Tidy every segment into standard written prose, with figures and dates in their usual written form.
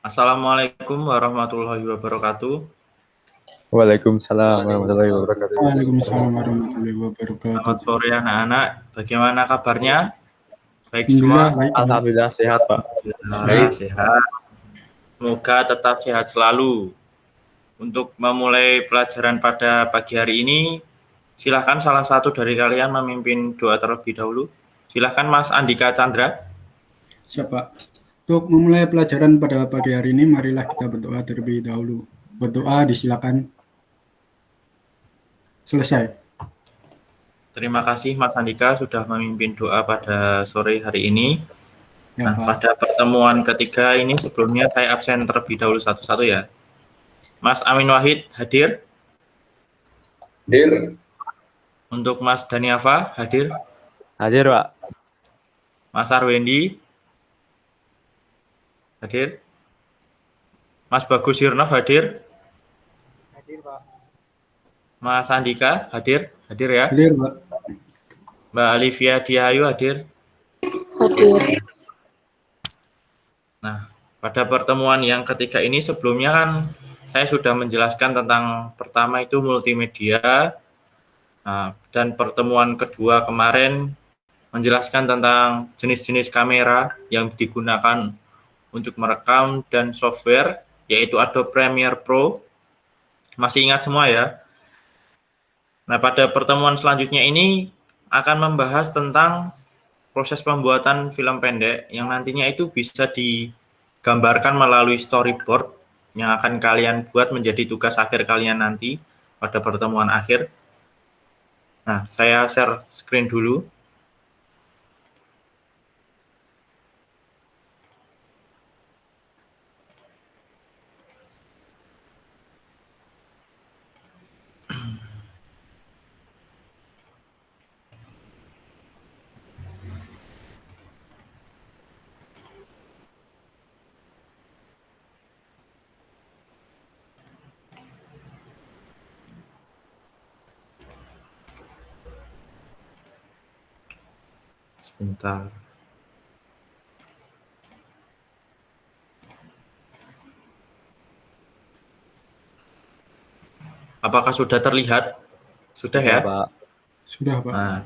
Assalamualaikum warahmatullahi wabarakatuh. Waalaikumsalam warahmatullahi wabarakatuh. Waalaikumsalam warahmatullahi wabarakatuh. Selamat sore anak-anak. Bagaimana kabarnya? Baik Alhamdulillah semua? baik. Alhamdulillah sehat, Pak. Alhamdulillah sehat. Semoga tetap sehat selalu. Untuk memulai pelajaran pada pagi hari ini, silahkan salah satu dari kalian memimpin doa terlebih dahulu. Silahkan Mas Andika Chandra. Siapa? Untuk memulai pelajaran pada pagi hari ini, marilah kita berdoa terlebih dahulu. Berdoa disilakan. Selesai. Terima kasih Mas Andika sudah memimpin doa pada sore hari ini. Ya, Nah, Pak. pada pertemuan ketiga ini sebelumnya saya absen terlebih dahulu satu-satu ya. Mas Amin Wahid hadir. Hadir. Untuk Mas Daniafa hadir. Hadir, Pak. Mas Arwendi hadir. Mas Bagus Yurnaf hadir. Hadir, Pak. Mas Andika hadir. Hadir ya. Hadir, Pak. Mbak Alivia Diayu hadir. Hadir. Nah, pada pertemuan yang ketiga ini sebelumnya kan saya sudah menjelaskan tentang pertama itu multimedia. Nah, dan pertemuan kedua kemarin menjelaskan tentang jenis-jenis kamera yang digunakan untuk merekam dan software, yaitu Adobe Premiere Pro. Masih ingat semua ya? Nah, pada pertemuan selanjutnya ini akan membahas tentang proses pembuatan film pendek yang nantinya itu bisa digambarkan melalui storyboard yang akan kalian buat menjadi tugas akhir kalian nanti pada pertemuan akhir. Nah, saya share screen dulu. Sebentar. Apakah sudah terlihat? Sudah ya? Pak. Sudah, Pak. Nah,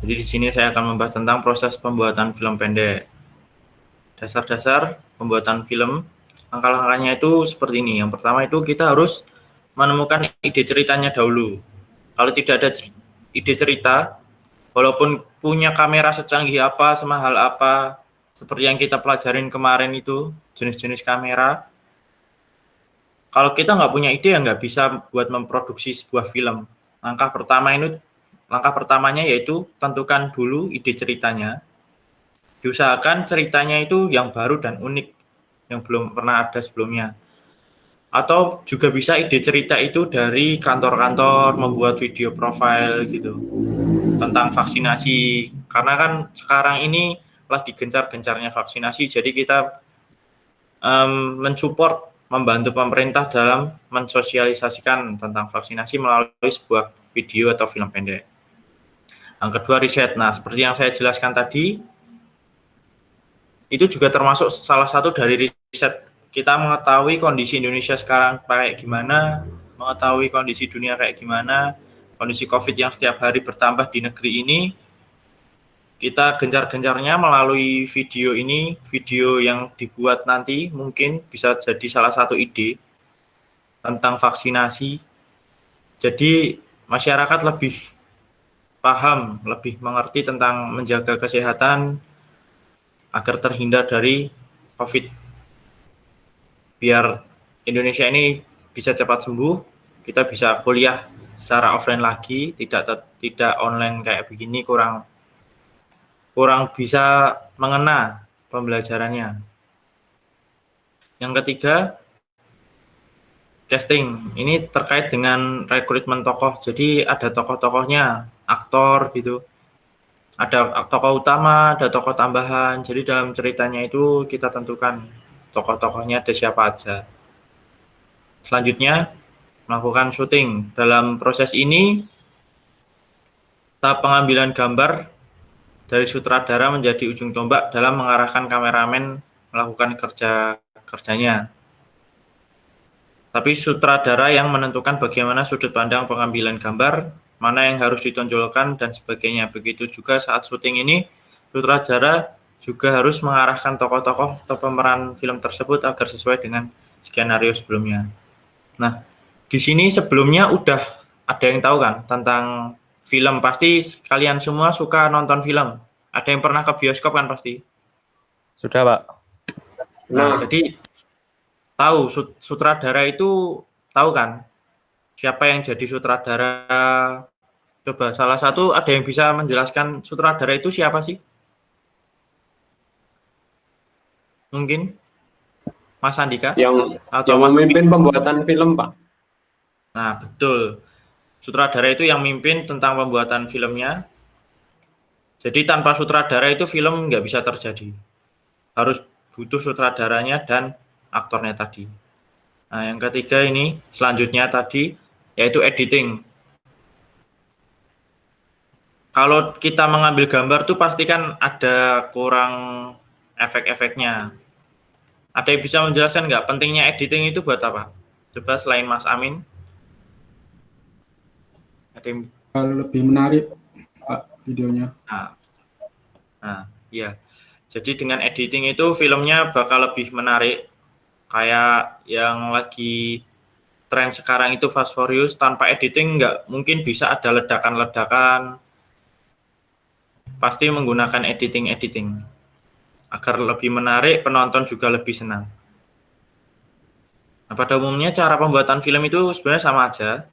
jadi di sini saya akan membahas tentang proses pembuatan film pendek. Dasar-dasar pembuatan film, langkah-langkahnya itu seperti ini. Yang pertama itu kita harus menemukan ide ceritanya dahulu. Kalau tidak ada ide cerita, walaupun punya kamera secanggih apa, semahal apa, seperti yang kita pelajarin kemarin itu, jenis-jenis kamera, kalau kita nggak punya ide ya nggak bisa buat memproduksi sebuah film. Langkah pertamanya yaitu tentukan dulu ide ceritanya. Diusahakan ceritanya itu yang baru dan unik, yang belum pernah ada sebelumnya. Atau juga bisa ide cerita itu dari kantor-kantor membuat video profile gitu tentang vaksinasi, karena kan sekarang ini lagi gencar-gencarnya vaksinasi, jadi kita mensupport, membantu pemerintah dalam mensosialisasikan tentang vaksinasi melalui sebuah video atau film pendek. Yang kedua, riset. Nah, seperti yang saya jelaskan tadi, itu juga termasuk salah satu dari riset. Kita mengetahui kondisi Indonesia sekarang kayak gimana, mengetahui kondisi dunia kayak gimana, kondisi COVID yang setiap hari bertambah di negeri ini, kita gencar-gencarnya melalui video ini, video yang dibuat nanti mungkin bisa jadi salah satu ide tentang vaksinasi. Jadi masyarakat lebih paham, lebih mengerti tentang menjaga kesehatan agar terhindar dari COVID. Biar Indonesia ini bisa cepat sembuh, kita bisa kuliah secara offline lagi, tidak online kayak begini, kurang bisa mengena pembelajarannya. Yang ketiga, casting. Ini terkait dengan rekrutmen tokoh. Jadi ada tokoh-tokohnya, aktor gitu. Ada tokoh utama, ada tokoh tambahan. Jadi dalam ceritanya itu kita tentukan tokoh-tokohnya ada siapa aja. Selanjutnya, melakukan syuting. Dalam proses ini, tahap pengambilan gambar dari sutradara menjadi ujung tombak dalam mengarahkan kameramen melakukan kerjanya. Tapi sutradara yang menentukan bagaimana sudut pandang pengambilan gambar, mana yang harus ditonjolkan, dan sebagainya. Begitu juga saat syuting ini, sutradara juga harus mengarahkan tokoh-tokoh atau pemeran film tersebut agar sesuai dengan skenario sebelumnya. Nah, di sini sebelumnya udah ada yang tahu kan tentang film. Pasti kalian semua suka nonton film. Ada yang pernah ke bioskop kan pasti? Sudah, Pak. Nah, jadi tahu sutradara itu tahu kan siapa yang jadi sutradara? Coba salah satu ada yang bisa menjelaskan sutradara itu siapa sih? Mungkin Mas Andika Yang atau Mas memimpin pembuatan film, Pak. Nah, betul. Sutradara itu yang mimpin tentang pembuatan filmnya. Jadi tanpa sutradara itu film nggak bisa terjadi. Harus butuh sutradaranya dan aktornya tadi. Nah, yang ketiga ini selanjutnya tadi yaitu editing. Kalau kita mengambil gambar tuh pasti kan ada kurang efek-efeknya. Ada yang bisa menjelaskan nggak pentingnya editing itu buat apa? Coba selain Mas Amin. Ada yang... Lebih menarik, Pak, videonya. Nah, iya. Jadi dengan editing itu filmnya bakal lebih menarik. Kayak yang lagi tren sekarang itu Fast Furious, tanpa editing nggak mungkin bisa ada ledakan-ledakan. Pasti menggunakan editing agar lebih menarik, penonton juga lebih senang. Nah, pada umumnya cara pembuatan film itu sebenarnya sama aja,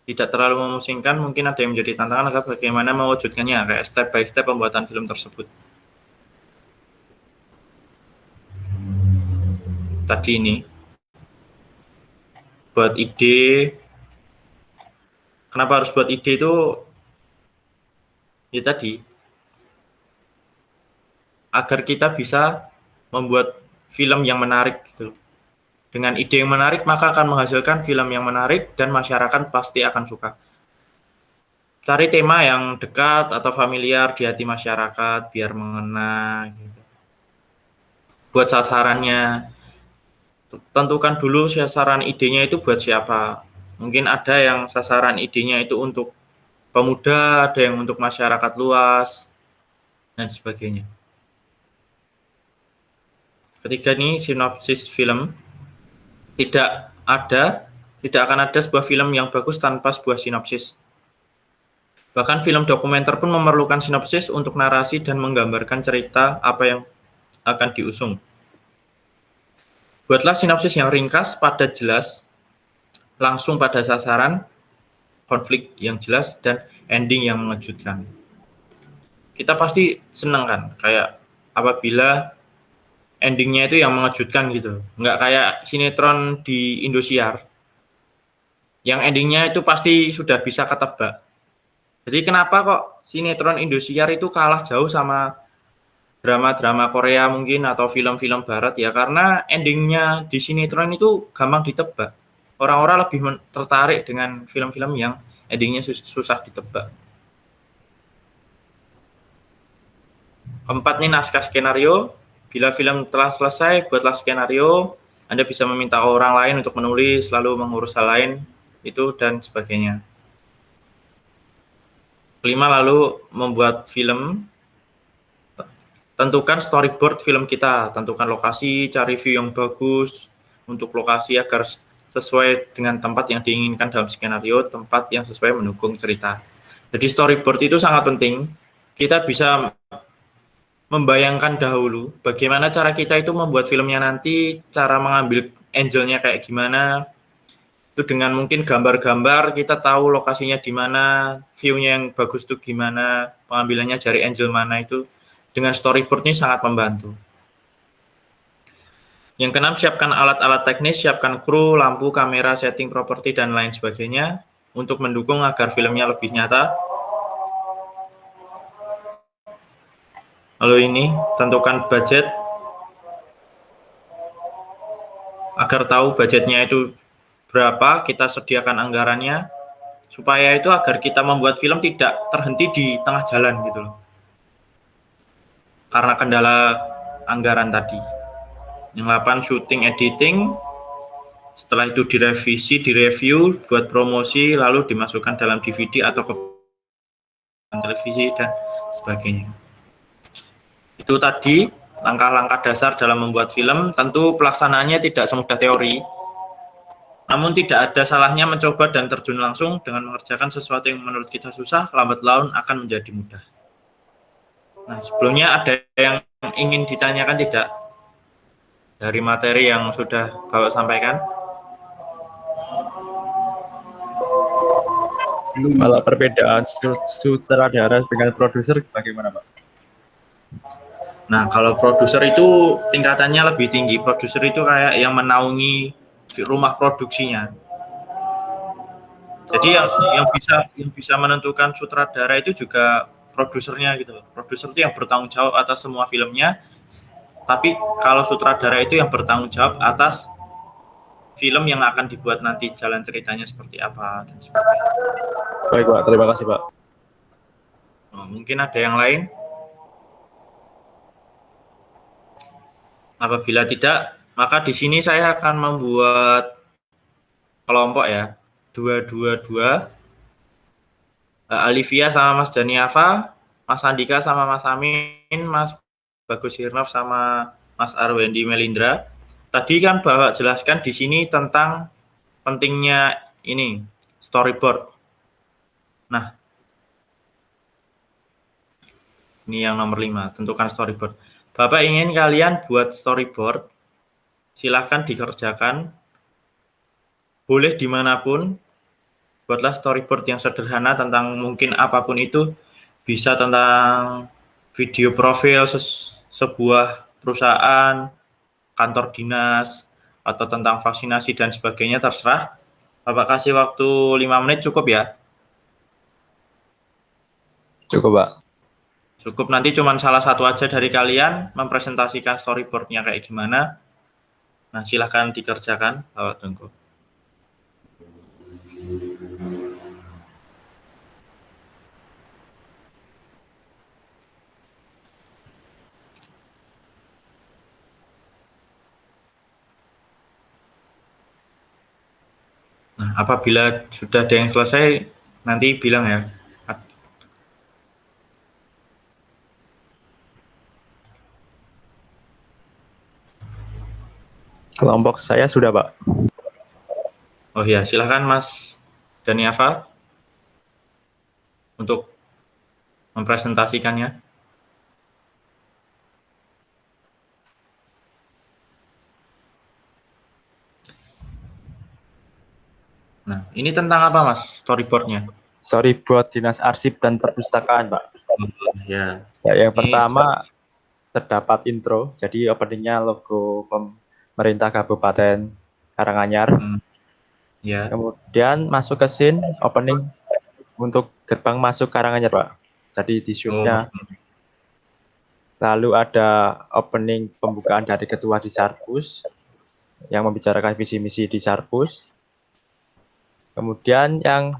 tidak terlalu memusingkan. Mungkin ada yang menjadi tantangan adalah bagaimana mewujudkannya, kayak step by step pembuatan film tersebut. Tadi ini buat ide, kenapa harus buat ide itu ya tadi agar kita bisa membuat film yang menarik gitu. Dengan ide yang menarik maka akan menghasilkan film yang menarik dan masyarakat pasti akan suka. Cari tema yang dekat atau familiar di hati masyarakat biar mengena gitu. Buat sasarannya, tentukan dulu sasaran idenya itu buat siapa. Mungkin ada yang sasaran idenya itu untuk pemuda, ada yang untuk masyarakat luas, dan sebagainya. Ketiga ini sinopsis film. Tidak akan ada sebuah film yang bagus tanpa sebuah sinopsis. Bahkan film dokumenter pun memerlukan sinopsis untuk narasi dan menggambarkan cerita apa yang akan diusung. Buatlah sinopsis yang ringkas, padat, jelas, langsung pada sasaran, konflik yang jelas, dan ending yang mengejutkan. Kita pasti senang kan, kayak apabila endingnya itu yang mengejutkan gitu. Nggak kayak sinetron di Indosiar, yang endingnya itu pasti sudah bisa ketebak. Jadi kenapa kok sinetron Indosiar itu kalah jauh sama drama-drama Korea mungkin atau film-film barat ya, karena endingnya di sinetron itu gampang ditebak. Orang-orang lebih tertarik dengan film-film yang endingnya susah ditebak. Keempat nih naskah skenario. Bila film telah selesai, buatlah skenario. Anda bisa meminta orang lain untuk menulis, lalu mengurus hal lain, itu dan sebagainya. Kelima, lalu membuat film. Tentukan storyboard film kita, tentukan lokasi, cari view yang bagus untuk lokasi agar sesuai dengan tempat yang diinginkan dalam skenario, tempat yang sesuai mendukung cerita. Jadi storyboard itu sangat penting. Kita bisa membayangkan dahulu bagaimana cara kita itu membuat filmnya nanti, cara mengambil angle-nya kayak gimana. Itu dengan mungkin gambar-gambar kita tahu lokasinya di mana, view-nya yang bagus itu gimana, pengambilannya dari angle mana itu. Dengan storyboard ini sangat membantu. Yang keenam, siapkan alat-alat teknis, siapkan kru, lampu, kamera, setting, properti, dan lain sebagainya untuk mendukung agar filmnya lebih nyata. Lalu ini, tentukan budget agar tahu budgetnya itu berapa, kita sediakan anggarannya supaya itu agar kita membuat film tidak terhenti di tengah jalan gitu loh. Karena kendala anggaran tadi. Yang 8 syuting editing. Setelah itu direvisi, direview, buat promosi, lalu dimasukkan dalam DVD atau ke televisi dan sebagainya. Itu tadi langkah-langkah dasar dalam membuat film. Tentu pelaksanaannya tidak semudah teori. Namun tidak ada salahnya mencoba dan terjun langsung dengan mengerjakan sesuatu yang menurut kita susah, lambat laun akan menjadi mudah. Nah, sebelumnya ada yang ingin ditanyakan tidak? Dari materi yang sudah Bapak sampaikan? Kalau perbedaan sutradara dengan produser bagaimana, Pak? Nah, kalau produser itu tingkatannya lebih tinggi. Produser itu kayak yang menaungi rumah produksinya. Jadi yang bisa menentukan sutradara itu juga produsernya gitu loh. Produser itu yang bertanggung jawab atas semua filmnya. Tapi kalau sutradara itu yang bertanggung jawab atas film yang akan dibuat nanti, jalan ceritanya seperti apa dan sebagainya. Baik, Pak. Terima kasih, Pak. Oh, mungkin ada yang lain? Apabila tidak, maka di sini saya akan membuat kelompok ya. 2-2-2. Alivia sama Mas Daniava, Mas Andika sama Mas Amin, Mas Bagus Hirnov sama Mas Arwendi Melindra. Tadi kan Bapak jelaskan di sini tentang pentingnya ini storyboard. Nah, ini yang nomor 5, tentukan storyboard. Bapak ingin kalian buat storyboard, silahkan dikerjakan. Boleh dimanapun, buatlah storyboard yang sederhana tentang mungkin apapun itu. Bisa tentang video profil sebuah perusahaan, kantor dinas, atau tentang vaksinasi dan sebagainya, terserah. Bapak kasih waktu 5 menit cukup ya? Cukup, Pak. Cukup, nanti cuma salah satu aja dari kalian mempresentasikan storyboardnya kayak gimana. Nah, silahkan dikerjakan, Bapak tunggu. Nah, apabila sudah ada yang selesai, nanti bilang ya. Kelompok saya sudah, Pak. Oh ya, silahkan Mas Daniava untuk mempresentasikannya. Nah, ini tentang apa Mas storyboardnya? Storyboard Dinas Arsip dan Perpustakaan, Pak. Ya, Ya, yang Ini pertama terdapat intro, jadi openingnya logo pemerintah Kabupaten Karanganyar. ya. Kemudian masuk ke scene opening untuk gerbang masuk Karanganyar, Pak. Jadi di shootnya. Lalu ada opening pembukaan dari ketua di Sarpus yang membicarakan visi misi di Sarpus. Kemudian yang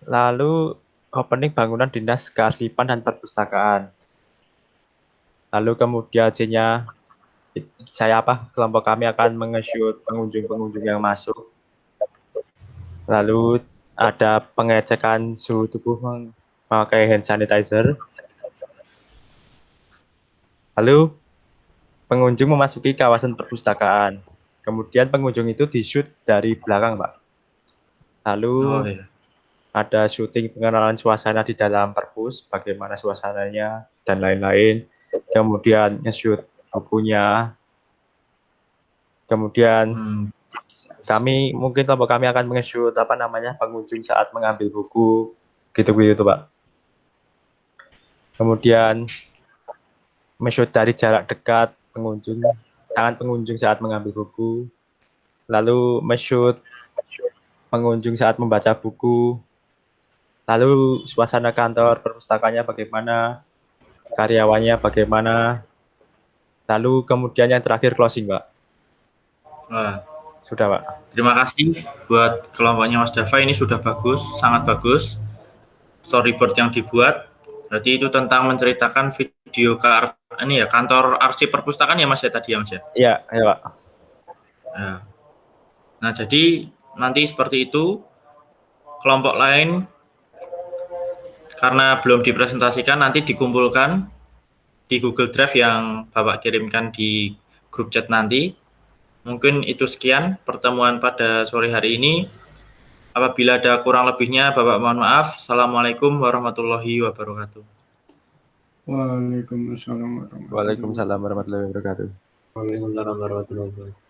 lalu opening bangunan dinas kearsipan dan perpustakaan. Lalu kemudian kelompok kami akan menge-shoot pengunjung-pengunjung yang masuk. Lalu ada pengecekan suhu tubuh memakai hand sanitizer. Lalu pengunjung memasuki kawasan perpustakaan. Kemudian pengunjung itu di-shoot dari belakang, Pak. Lalu ada syuting pengenalan suasana di dalam perpus, bagaimana suasananya dan lain-lain. Kemudian nge-shoot bukunya. Kemudian kelompok kami akan nge-shoot pengunjung saat mengambil buku, gitu-gitu, Pak. Kemudian nge-shoot dari jarak dekat tangan pengunjung saat mengambil buku. Lalu nge-shoot pengunjung saat membaca buku. Lalu suasana kantor perpustakaannya bagaimana, karyawannya bagaimana. Lalu kemudian yang terakhir closing, Pak. Wah, sudah, Pak. Terima kasih buat kelompoknya Mas Dava, ini sudah bagus, sangat bagus. Storyboard yang dibuat, berarti itu tentang menceritakan video ini ya kantor arsip perpustakaan ya Mas ya tadi ya Mas ya. Iya, ya Pak. Ya. Nah, jadi nanti seperti itu. Kelompok lain karena belum dipresentasikan nanti dikumpulkan di Google Drive yang Bapak kirimkan di grup chat nanti. Mungkin itu sekian pertemuan pada sore hari ini. Apabila ada kurang lebihnya, Bapak mohon maaf. Assalamualaikum warahmatullahi wabarakatuh. Waalaikumsalam warahmatullahi wabarakatuh. Waalaikumsalam warahmatullahi wabarakatuh. Waalaikumsalam warahmatullahi wabarakatuh.